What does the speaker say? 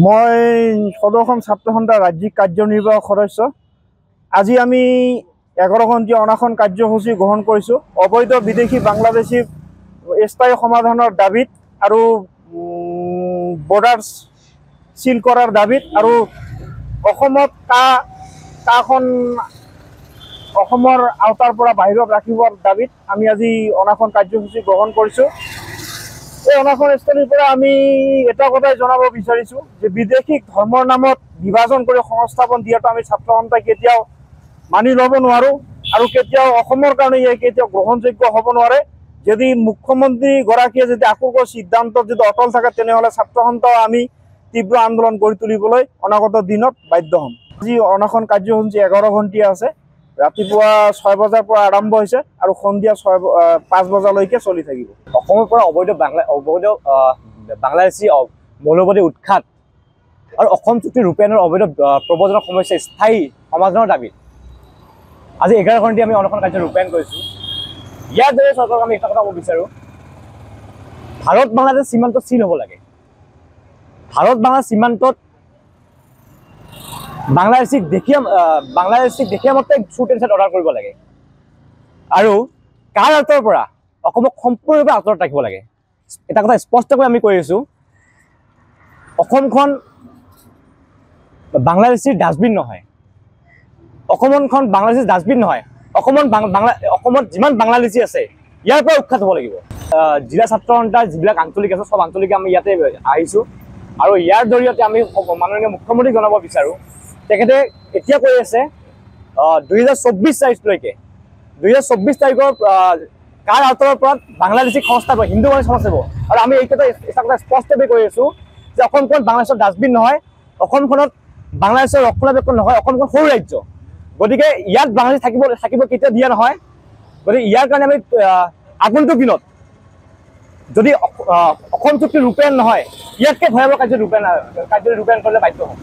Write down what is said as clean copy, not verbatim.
মই সদৌ অসম ছাত্ৰ সন্থা ৰাজ্যিক কাৰ্যনিৰ্বাহক সদস্য। আজি আমি 11 ঘণ্টীয়া অনাশন কাৰ্যসূচী গ্ৰহণ কৰিছোঁ অবৈধ বিদেশী বাংলাদেশী স্থায়ী সমাধানৰ দাবীত আৰু বৰ্ডাৰ সিল কৰাৰ দাবীত আৰু অসমত কাখন অসমৰ আওতাৰ পৰা বাহিৰত ৰাখিবৰ দাবীত আমি আজি অনাশন কাৰ্যসূচী গ্ৰহণ কৰিছোঁ। এই অনাশনস্থলীৰ পৰা আমি এটা কথাই জনাব বিচাৰিছোঁ যে বিদেশী ধৰ্মৰ নামত বিভাজন কৰি সংস্থাপন দিয়াটো আমি ছাত্ৰ সন্থাই কেতিয়াও মানি ল'ব নোৱাৰোঁ আৰু কেতিয়াও অসমৰ কাৰণে কেতিয়াও গ্ৰহণযোগ্য হ'ব নোৱাৰে। যদি মুখ্যমন্ত্ৰীগৰাকীয়ে যদি আকৌ সিদ্ধান্তত যদি অটল থাকে তেনেহ'লে ছাত্ৰ সন্থাও আমি তীব্ৰ আন্দোলন কৰি তুলিবলৈ অনাগত দিনত বাধ্য হ'ম। আজি অনাশন কাৰ্যসূচী 11 ঘণ্টীয়া আছে। ৰাতিপুৱা 6 বজাৰ পৰা আৰম্ভ হৈছে আৰু সন্ধিয়া 5 বজালৈকে চলি থাকিব। অসমৰ পৰা অবৈধ বাংলাদেশী মৌলবাদী উৎখাত আৰু অসম চুক্তি ৰূপায়ণৰ অবৈধ প্ৰব্ৰজনৰ সমস্যা স্থায়ী সমাধানৰ দাবীত আজি 11 ঘণ্টীয়া আমি অনশন কাৰ্য ৰূপায়ণ কৰিছোঁ। ইয়াৰ দৰে চৰকাৰক আমি এটা কথা ক'ব বিচাৰোঁ, ভাৰত বাংলাদেশ সীমান্ত চিল হ'ব লাগে। ভাৰত বাংলাদেশ সীমান্তত বাংলাদেশীক দেখিয়া মতে শ্বুট এণ্ড ছাইট অৰ্ডাৰ কৰিব লাগে আৰু কাৰ আঁতৰ পৰা অসমক সম্পূৰ্ণৰূপে আঁতৰত ৰাখিব লাগে। এটা কথা স্পষ্টকৈ আমি কৈ আছোঁ, অসমখন বাংলাদেশীৰ ডাষ্টবিন নহয়, অসমখন বাংলাদেশীৰ ডাষ্টবিন নহয়। অসমত যিমান বাংলাদেশী আছে ইয়াৰ পৰা উৎখাত হ'ব লাগিব। জিলা ছাত্ৰ সন্থাৰ যিবিলাক আঞ্চলিক আছে সব আঞ্চলিকে আমি ইয়াতে আহিছোঁ আৰু ইয়াৰ জৰিয়তে আমি মাননীয় মুখ্যমন্ত্ৰীক জনাব বিচাৰোঁ, তেখেতে এতিয়া কৈ আছে 2024 তাৰিখলৈকে 2024 তাৰিখৰ কাৰ আঁতৰৰ পৰা বাংলাদেশী সংস্থা হিন্দু সমাজ হ'ব। আৰু আমি এই কথা স্পষ্টভাৱে কৈ আছোঁ যে অসমখন বাংলাদেশৰ ডাষ্টবিন নহয়, অসমখনত বাংলাদেশৰ ৰক্ষণাবেক্ষণ নহয়, অসমখন সৰু ৰাজ্য। গতিকে ইয়াত বাংলাদেশ থাকিব কেতিয়া দিয়া নহয়। গতিকে ইয়াৰ কাৰণে আমি আগন্তুক দিনত যদি অসম চুক্তি ৰূপায়ণ নহয়, ইয়াতকৈ ভয়াৱহ কাৰ্য ৰূপায়ণ কৰিলে বাধ্য হ'ম।